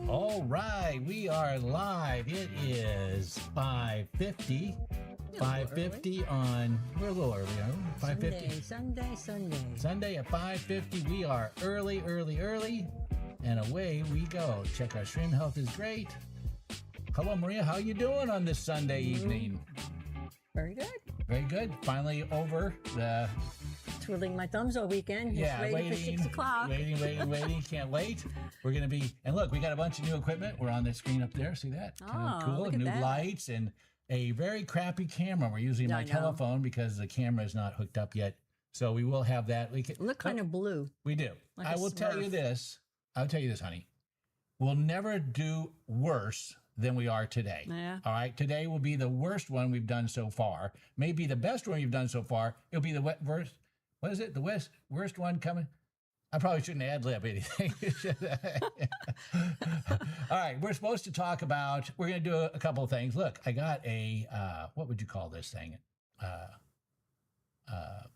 All right, we are live. It is 5:50. 5:50 on, we're a little early, aren't we? 5:50. Sunday at 5:50. We are early, and away we go. Check our stream. Health is great. Hello, Maria. How you doing on this Sunday evening? Very good. Very good. Finally over the... Twiddling my thumbs all weekend. Yeah, waiting for 6 o'clock. Waiting. Can't wait. We're going to be, and look, we got a bunch of new equipment. We're on the screen up there. See that? Kind of cool. Look at New that. lights and a very crappy camera. We're using my telephone because the camera is not hooked up yet. So we will have that. We can Look kind of blue. We do. Like I will tell you this. I'll tell you this, honey. We'll never do worse than we are today. Yeah. All right. Today will be the worst one we've done so far. Maybe the best one we've done so far. It'll be the worst. What is it? The worst one coming? I probably shouldn't ad-lib anything. All right. We're supposed to talk about, we're going to do a couple of things. Look, I got a, what would you call this thing?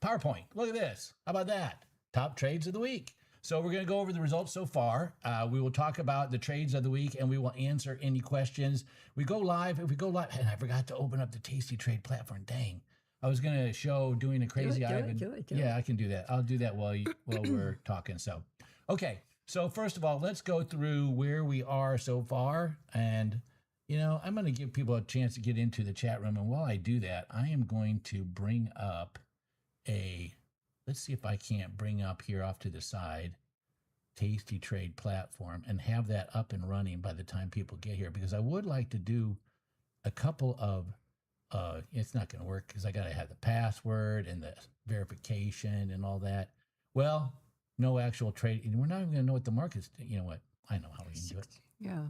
PowerPoint. Look at this. How about that? Top trades of the week. So we're going to go over the results so far. We will talk about the trades of the week, and we will answer any questions. We go live. If we go live, and I forgot to open up the Tasty Trade platform. Dang. I was going to show doing a crazy Do it. Yeah, I can do that. I'll do that while we're talking. So, okay. So first of all, let's go through where we are so far. And, you know, I'm going to give people a chance to get into the chat room. And while I do that, I am going to bring up let's see if I can't bring up here off to the side, Tasty Trade platform and have that up and running by the time people get here. Because I would like to do a couple of, it's not going to work because I got to have the password and the verification and all that. Well, no actual trade. And we're not even going to know what the market's, you know what? I know how we can do it. Yeah.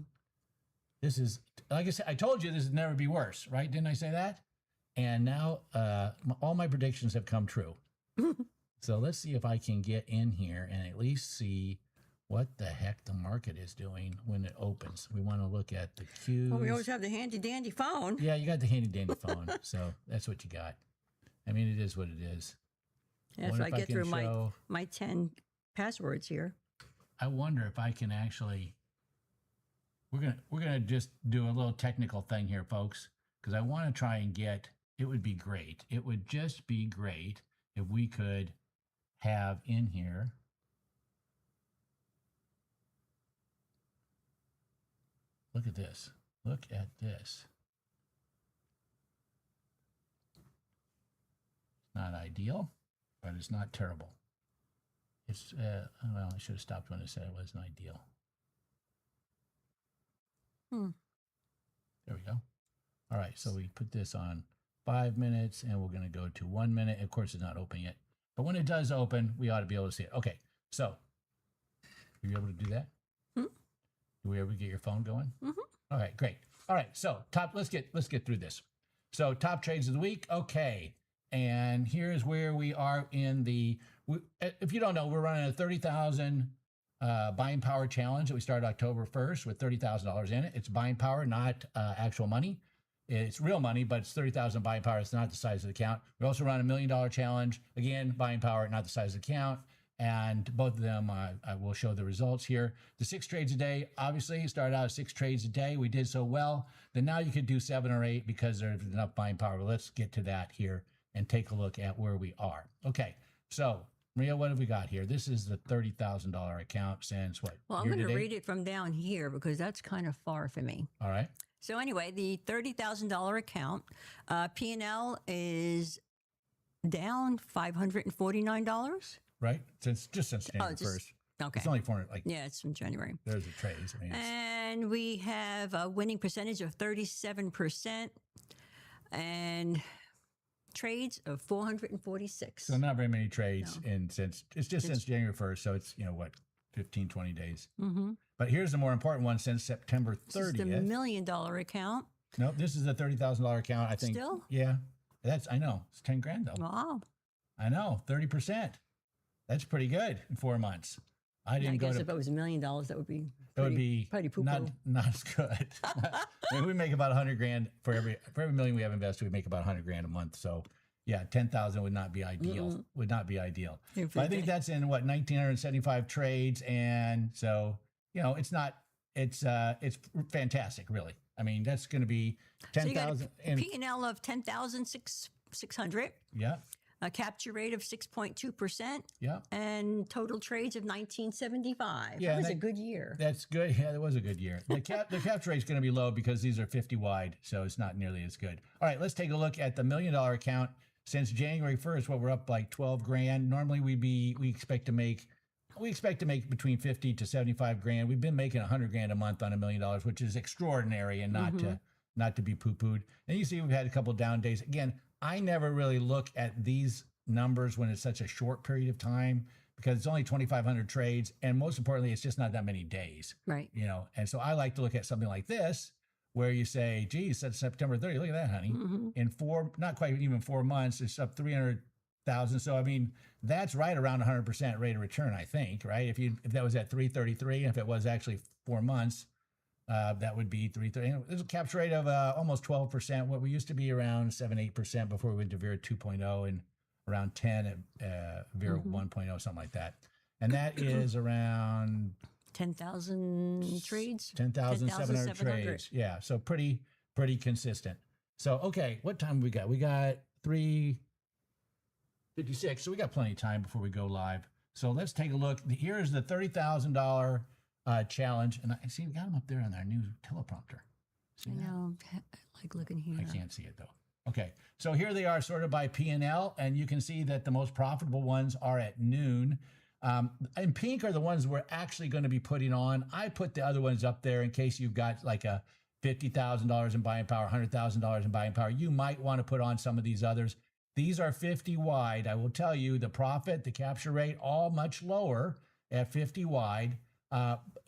This is, like I said, I told you this would never be worse, right? Didn't I say that? And now all my predictions have come true. So let's see if I can get in here and at least see what the heck the market is doing when it opens. We want to look at the Qs. Well, we always have the handy dandy phone. Yeah, you got the handy dandy phone. So that's what you got. I mean, it is what it is. Yeah, so I get through my 10 passwords here. I wonder if I can actually, we're gonna just do a little technical thing here, folks, because I want to try and get, it would be great. It would just be great if we could have in here look at this. Look at this. It's not ideal, but it's not terrible. It's, well, I should have stopped when I said it wasn't ideal. There we go. All right, so we put this on 5 minutes, and we're going to go to 1 minute. Of course, it's not open yet. But when it does open, we ought to be able to see it. Okay, so, are you able to do that? Do we ever get your phone going? All right, great. All right, so let's get through this. So top trades of the week. Okay, and here's where we are in the. If you don't know, we're running a 30,000 buying power challenge that we started October 1st with $30,000 in it. It's buying power, not actual money. It's real money, but it's 30,000 buying power. It's not the size of the account. We also run $1 million challenge. Again, buying power, not the size of the account. And both of them, I will show the results here. The 6 trades a day, obviously, started out at 6 trades a day. We did so well. Then now you could do 7 or 8 because there's enough buying power. But let's get to that here and take a look at where we are. Okay, so Maria, what have we got here? This is the $30,000 account since what? Well, I'm going to read it from down here because that's kind of far for me. All right. So anyway, the $30,000 account, P&L is down $549. Right? Just since January 1st. Okay. It's only 400, yeah, it's from January. There's the trades. I mean, and we have a winning percentage of 37% and trades of 446. So not very many trades since January 1st. So it's, 15, 20 days. But here's the more important one since September 30th. This is the $1 million account. No, this is the $30,000 account. I think. Still? Yeah. I know. It's 10 grand though. Wow. I know. 30%. That's pretty good in 4 months. I guess if it was $1 million, that would be pretty poo-poo. Not as good. I mean, we make about 100 grand for every million we have invested. We make about 100 grand a month. So yeah, 10,000 would not be ideal. Would not be ideal. But I think that's in 1,975 trades, and so it's not it's fantastic, really. I mean, that's going to be 10,000 and P&L of 10,600. Yeah. A capture rate of 6.2%. Yeah. And total trades of 1975. Yeah, that was a good year. That's good. Yeah, that was a good year. The capture rate is going to be low because these are 50 wide, so it's not nearly as good. All right, let's take a look at the $1 million account. Since January 1st, we're up like 12 grand. Normally we expect to make between 50 to 75 grand. We've been making 100 grand a month on $1 million, which is extraordinary and not to be poo-pooed. And you see we've had a couple down days. Again, I never really look at these numbers when it's such a short period of time because it's only 2,500 trades. And most importantly, it's just not that many days. Right. You know, and so I like to look at something like this where you say, geez, that's September 30. Look at that, honey. In not quite even 4 months, it's up 300,000. So, I mean, that's right around 100% rate of return, I think, right? If that was at 333, and if it was actually 4 months, that would be 330. There's a capture rate of almost 12%. What we used to be around 7-8% before we went to Vera 2.0 and around 10 at Vera 1.0, something like that. And that is around 10,000 trades. 10,700 trades. Yeah, so pretty consistent. So okay, what time have we got? We got 3:56. So we got plenty of time before we go live. So let's take a look. Here's the $30,000 challenge, and I see we got them up there on our new teleprompter. See I know. I like looking here. I can't see it though. Okay, so here they are sorted by P&L, and you can see that the most profitable ones are at noon. In pink are the ones we're actually going to be putting on. I put the other ones up there in case you've got like a $50,000 in buying power, $100,000 in buying power. You might want to put on some of these others. These are 50 wide. I will tell you the profit, the capture rate, all much lower at 50 wide.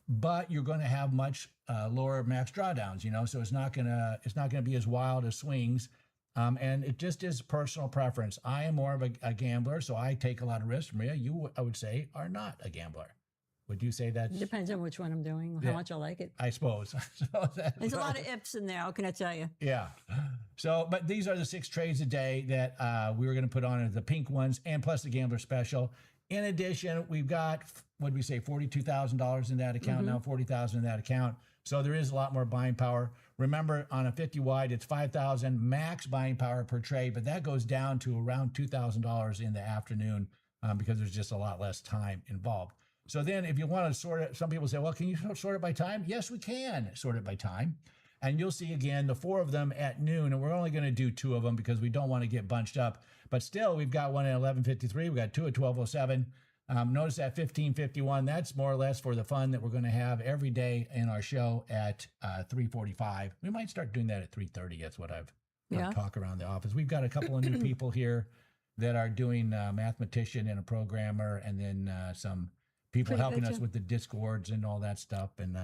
But you're going to have much lower max drawdowns, you know, so it's not going to be as wild as swings. And it just is personal preference. I am more of a gambler, so I take a lot of risks. Maria, you, I would say, are not a gambler. Would you say that? Depends on which one I'm doing, how much I like it. I suppose. There's a lot of ifs in there. How can I tell you? Yeah. So, but these are the 6 trades a day that we were going to put on as the pink ones, and plus the gambler special. In addition, we've got, what did we say, $42,000 in that account now, $40,000 in that account. So there is a lot more buying power. Remember, on a 50 wide, it's $5,000 max buying power per trade, but that goes down to around $2,000 in the afternoon because there's just a lot less time involved. So then if you want to sort it, some people say, well, can you sort it by time? Yes, we can sort it by time. And you'll see, again, the 4 of them at noon, and we're only going to do 2 of them because we don't want to get bunched up. But still, we've got one at 11:53. We've got 2 at 12:07. Notice that 15:51, that's more or less for the fun that we're going to have every day in our show at 3:45. We might start doing that at 3:30. That's what I've talked around the office. We've got a couple of new people here that are doing mathematician and a programmer, and then some people helping us with the Discords and all that stuff. And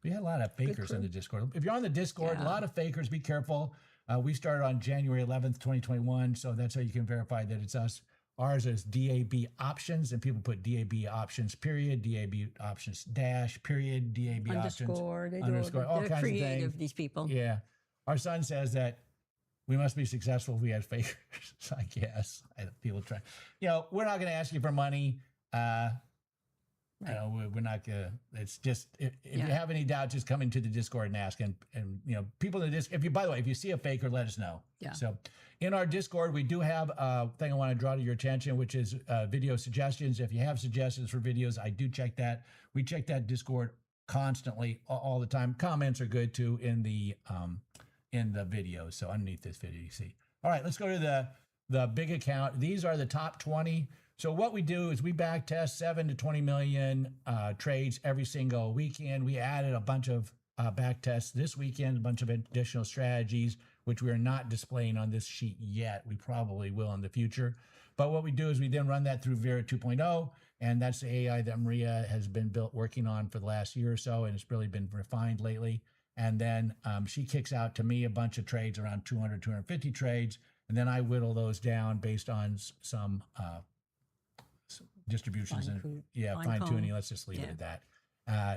we had a lot of fakers in the Discord. If you're on the Discord, a lot of fakers, be careful. We started on January 11th, 2021, so that's how you can verify that it's us. Ours is DAB options, and people put DAB options period, DAB options dash period, DAB underscore, options underscore, all kinds creative, of things. These people. Yeah. Our son says that we must be successful if we have fakers, I guess. People try. You know, we're not going to ask you for money. You know, we're not gonna. It's just if you have any doubt, just come into the Discord and ask. And you know, people in the Discord. By the way, if you see a faker, let us know. Yeah. So, in our Discord, we do have a thing I want to draw to your attention, which is video suggestions. If you have suggestions for videos, I do check that. We check that Discord constantly, all the time. Comments are good too in the video. So underneath this video, you see. All right, let's go to the big account. These are the top 20. So what we do is we back test 7 to 20 million trades every single weekend. We added a bunch of back tests this weekend, a bunch of additional strategies, which we are not displaying on this sheet yet. We probably will in the future. But what we do is we then run that through Vera 2.0, and that's the AI that Maria has been working on for the last year or so, and it's really been refined lately. And then she kicks out to me a bunch of trades, around 200, 250 trades, and then I whittle those down based on some distributions fine tuning. Let's just leave it at that.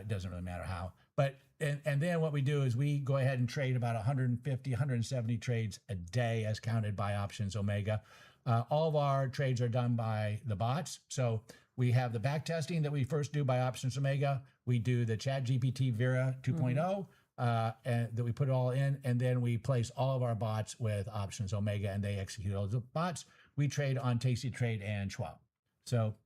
It doesn't really matter how. But and then what we do is we go ahead and trade about 150, 170 trades a day as counted by Options Omega. All of our trades are done by the bots. So We have the back testing that we first do by Options Omega. We do the ChatGPT Vera 2.0, and that we put it all in, and then we place all of our bots with Options Omega, and they execute all the bots. We trade on Tasty Trade and Schwab. So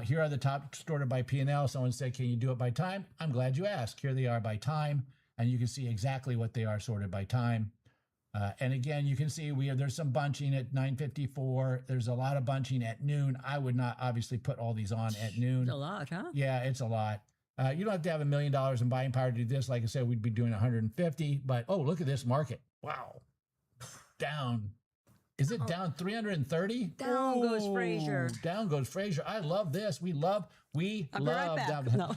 here are the top sorted by P&L. Someone said, can you do it by time? I'm glad you asked. Here they are by time, and you can see exactly what they are sorted by time. And again, you can see there's some bunching at 9:54. There's a lot of bunching at noon. I would not obviously put all these on at noon. It's a lot, huh? Yeah, it's a lot. You don't have to have $1 million in buying power to do this. Like I said, we'd be doing 150. But oh, look at this market! Wow, down. Is it down 330? Down goes Fraser. Down goes Fraser. I love this. We love down. No.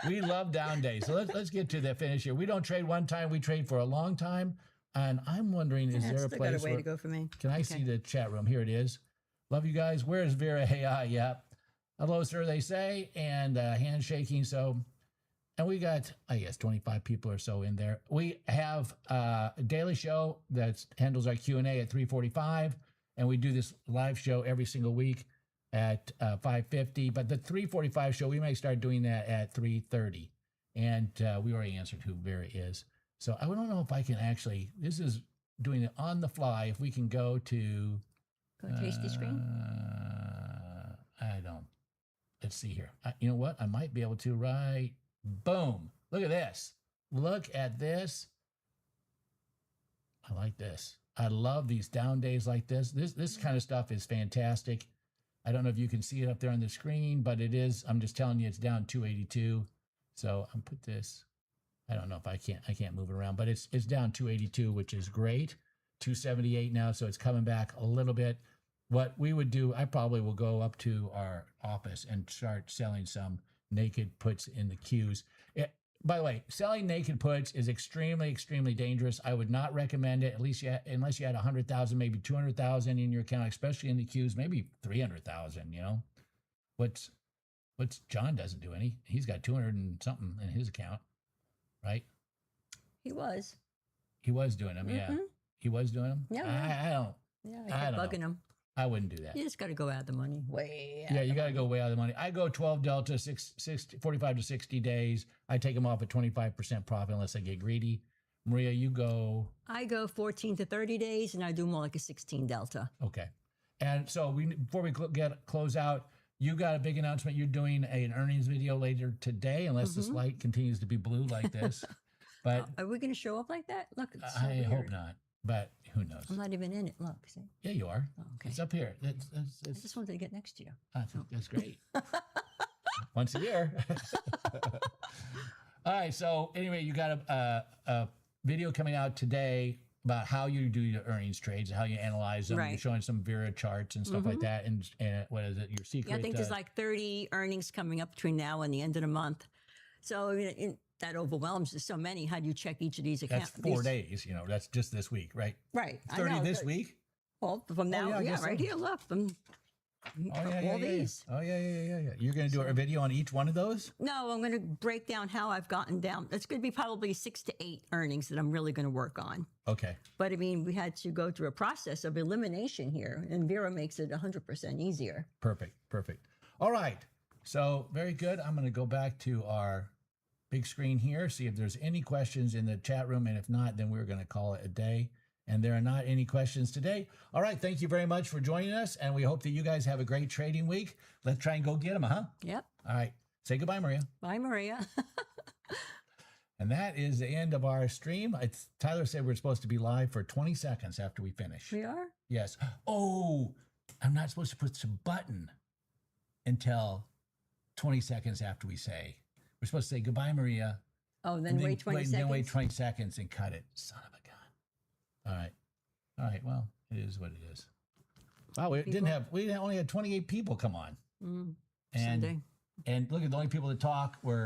We love down days. So let's get to the finish here. We don't trade one time. We trade for a long time. And I'm wondering, is there a place got a way to go for me? Can I see the chat room? Here it is. Love you guys. Where is Vera AI? Yep. Hello, sir, they say, and handshaking. So, and we got, I guess, 25 people or so in there. We have a daily show that handles our Q&A at 3:45, and we do this live show every single week at 5:50. But the 3:45 show, we may start doing that at 3:30. And we already answered who Vera is. So I don't know if I can actually, this is doing it on the fly. If we can go to Tasty Screen. I don't, let's see here. You know what? I might be able to, right? Boom. Look at this. Look at this. I like this. I love these down days like this. This kind of stuff is fantastic. I don't know if you can see it up there on the screen, but it is, I'm just telling you, it's down 282. So I'm put this, I don't know if I can't move it around, but it's down 282, which is great. 278 now, so it's coming back a little bit. What we would do, I probably will go up to our office and start selling some naked puts in the queues. By the way, selling naked puts is extremely, extremely dangerous. I would not recommend it, at least unless you had 100,000, maybe 200,000 in your account, especially in the queues, maybe 300,000, you know. What's John doesn't do any. He's got 200 and something in his account. Right? He was doing them, yeah. He was doing them? Yeah. I don't. Yeah, I kept bugging him. I wouldn't do that. You just got to go out the money. Way out. Yeah, you got to go way out of the money. I go 12 delta, 45 to 60 days. I take them off at 25% profit unless I get greedy. Maria, you go? I go 14 to 30 days, and I do more like a 16 delta. Okay. And so before we close out, you got a big announcement. You're doing an earnings video later today, unless this light continues to be blue like this. But are we going to show up like that? Look, it's so I weird. hope not. But who knows? I'm not even in it. Look, see? Yeah, you are. Oh, okay. It's up here. I just wanted to get next to you. That's great. Once a year. All right. So anyway, you got a video coming out today about how you do your earnings trades, how you analyze them. Right. You're showing some Vera charts and stuff like that. And what is it? Your secret? Yeah, I think there's like 30 earnings coming up between now and the end of the month. So that overwhelms. There's so many. How do you check each of these accounts? That's 4 days. You know, that's just this week, right? Right. 30 this week? Well, from now, yeah, right here, look. All these. Oh, yeah. You're going to do a video on each one of those? No, I'm going to break down how I've gotten down. It's going to be probably 6 to 8 earnings that I'm really going to work on. Okay. But I mean, we had to go through a process of elimination here, and Vera makes it 100% easier. Perfect. All right. So very good. I'm going to go back to our big screen here, see if there's any questions in the chat room. And if not, then we're going to call it a day. And there are not any questions today. All right. Thank you very much for joining us. And we hope that you guys have a great trading week. Let's try and go get them, huh? Yep. All right. Say goodbye, Maria. Bye, Maria. And that is the end of our stream. Tyler said we're supposed to be live for 20 seconds after we finish. We are? Yes. Oh, I'm not supposed to put some button until 20 seconds after we say. We're supposed to say goodbye, Maria. Oh, then wait 20 seconds? Then wait 20 seconds and cut it. Son of a gun. All right. Well, it is what it is. Wow, we only had 28 people come on. Sunday. And look at the only people that talk were